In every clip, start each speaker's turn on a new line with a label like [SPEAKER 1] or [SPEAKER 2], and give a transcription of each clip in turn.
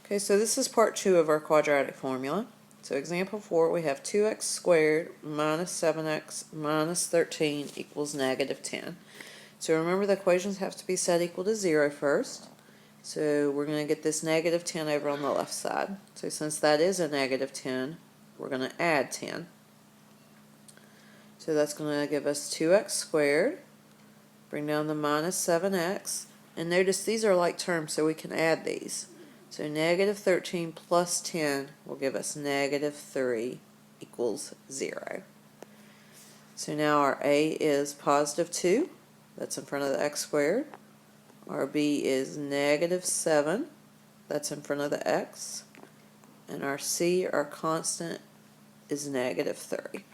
[SPEAKER 1] Okay, so this is part 2 of our quadratic formula. So example 4, we have 2x squared minus 7x minus 13 equals negative 10. So remember the equations have to be set equal to 0 first. So we're going to get this negative 10 over on the left side. So since that is a negative 10, we're going to add 10. So that's going to give us 2x squared. Bring down the minus 7x. And notice these are like terms, so we can add these. So negative 13 plus 10 will give us negative 3 equals 0. So now our a is positive 2. That's in front of the x squared. Our b is negative 7. That's in front of the x. And our c, our constant, is negative 3.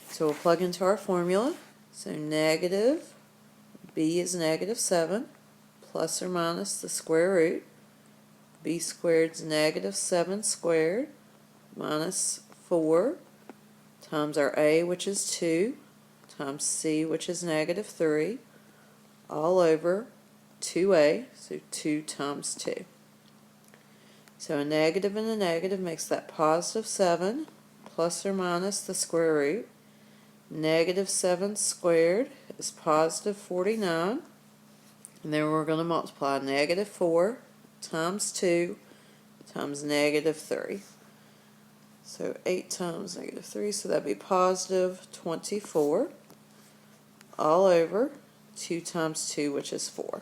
[SPEAKER 1] So we'll plug into our formula. So negative b is negative 7 plus or minus the square root. B squared is negative 7 squared minus 4 times our a, which is 2, times c, which is negative 3, all over 2a, so 2 times 2. So a negative and a negative makes that positive 7 plus or minus the square root. Negative 7 squared is positive 49. And then we're going to multiply negative 4 times 2 times negative 3. So 8 times negative 3, so that'd be positive 24 all over 2 times 2, which is 4.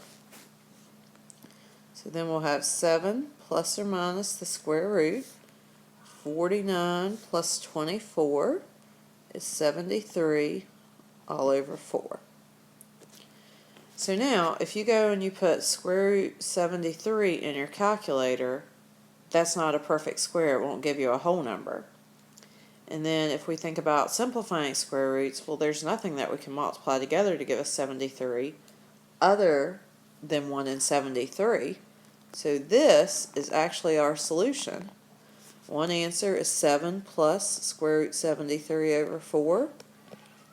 [SPEAKER 1] So then we'll have 7 plus or minus the square root. 49 plus 24 is 73 all over 4. So now, if you go and you put square root 73 in your calculator, that's not a perfect square. It won't give you a whole number. And then if we think about simplifying square roots, well, there's nothing that we can multiply together to give us 73 other than 1 and 73. So this is actually our solution. One answer is 7 plus square root 73 over 4.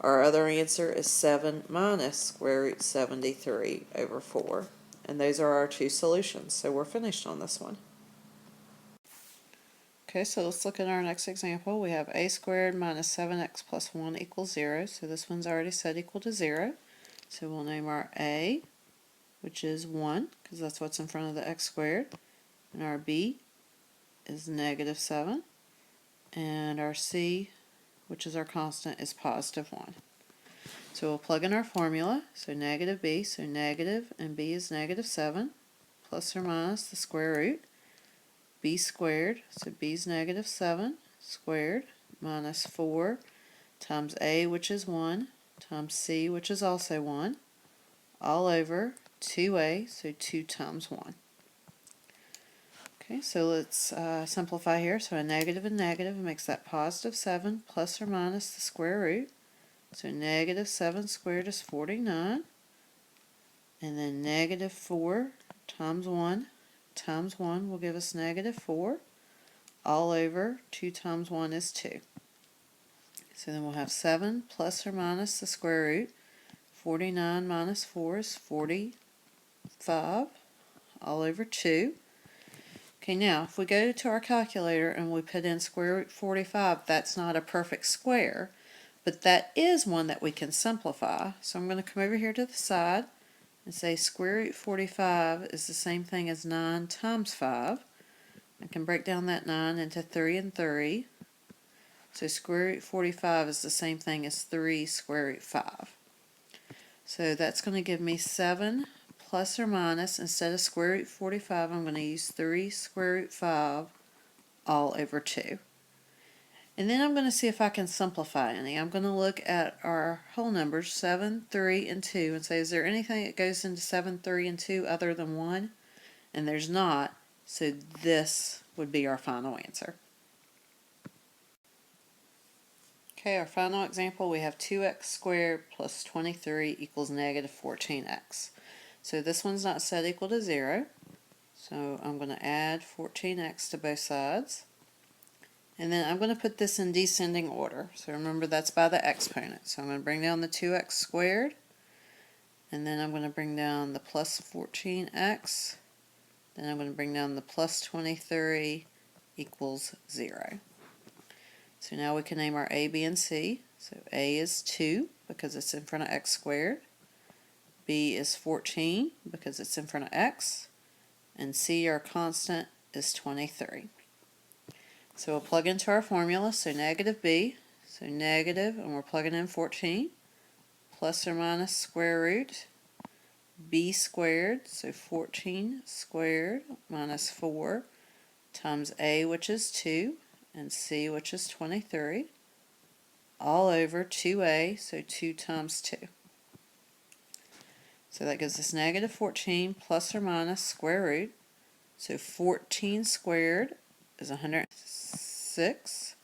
[SPEAKER 1] Our other answer is 7 minus square root 73 over 4. And those are our two solutions. So we're finished on this one. Okay, so let's look at our next example. We have a squared minus 7x plus 1 equals 0. So this one's already set equal to 0. So we'll name our a, which is 1, because that's what's in front of the x squared. And our b is negative 7. And our c, which is our constant, is positive 1. So we'll plug in our formula. So negative b, so negative, and b is negative 7, plus or minus the square root. B squared, so b is negative 7 squared, minus 4 times a, which is 1, times c, which is also 1, all over 2a, so 2 times 1. Okay, so let's simplify here. So a negative and negative makes that positive 7 plus or minus the square root. So negative 7 squared is 49. And then negative 4 times 1 times 1 will give us negative 4. All over 2 times 1 is 2. So then we'll have 7 plus or minus the square root. 49 minus 4 is 45 all over 2. Okay, now if we go to our calculator and we put in square root 45, that's not a perfect square, but that is one that we can simplify. So I'm going to come over here to the side and say square root 45 is the same thing as 9 times 5. I can break down that 9 into 3 and 3. So square root 45 is the same thing as 3 square root 5. So that's going to give me 7 plus or minus, instead of square root 45, I'm going to use 3 square root 5 all over 2. And then I'm going to see if I can simplify any. I'm going to look at our whole numbers, 7, 3, and 2, and say, is there anything that goes into 7, 3, and 2 other than 1? And there's not, so this would be our final answer. Okay, our final example, we have 2x squared plus 23 equals negative 14x. So this one's not set equal to 0, so I'm going to add 14x to both sides. And then I'm going to put this in descending order. So remember, that's by the exponent. So I'm going to bring down the 2x squared, and then I'm going to bring down the plus 14x, Then I'm going to bring down the plus 23 equals 0. So now we can name our a, b, and c. So a is 2 because it's in front of x squared. B is 14 because it's in front of x. And c, our constant, is 23. So we'll plug into our formula. So negative b, so negative, and we're plugging in 14, plus or minus square root b squared, so 14 squared minus 4 times a, which is 2, and c, which is 23, all over 2a, so 2 times 2. So that gives us negative 14 plus or minus square root. So 14 squared is 106.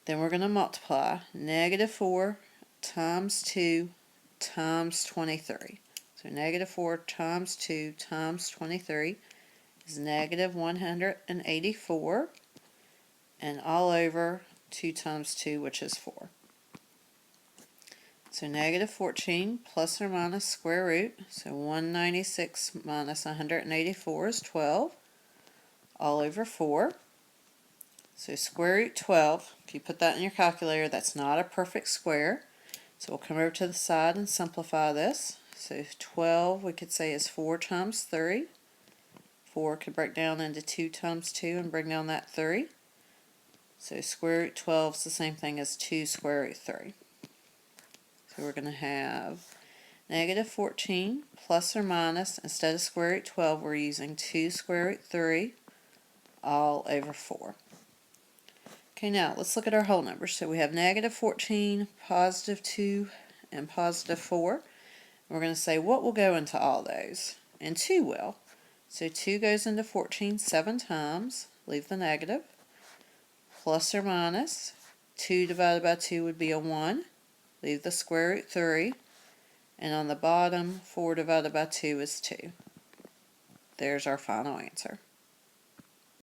[SPEAKER 1] Then we're going to multiply negative 4 times 2 times 23. So negative 4 times 2 times 23 is negative 184, and all over 2 times 2, which is 4. So negative 14 plus or minus square root, so 196 minus 184 is 12, all over 4. So square root 12, if you put that in your calculator, that's not a perfect square. So we'll come over to the side and simplify this. So 12 we could say is 4 times 3. 4 could break down into 2 times 2 and bring down that 3. So square root 12 is the same thing as 2 square root 3. So we're going to have negative 14 plus or minus, instead of square root 12, we're using 2 square root 3 all over 4. Okay, now let's look at our whole numbers. So we have negative 14, positive 2, and positive 4. We're going to say what will go into all those, and 2 will. So 2 goes into 14 7 times, leave the negative, plus or minus, 2 divided by 2 would be a 1, leave the square root 3, and on the bottom, 4 divided by 2 is 2. There's our final answer.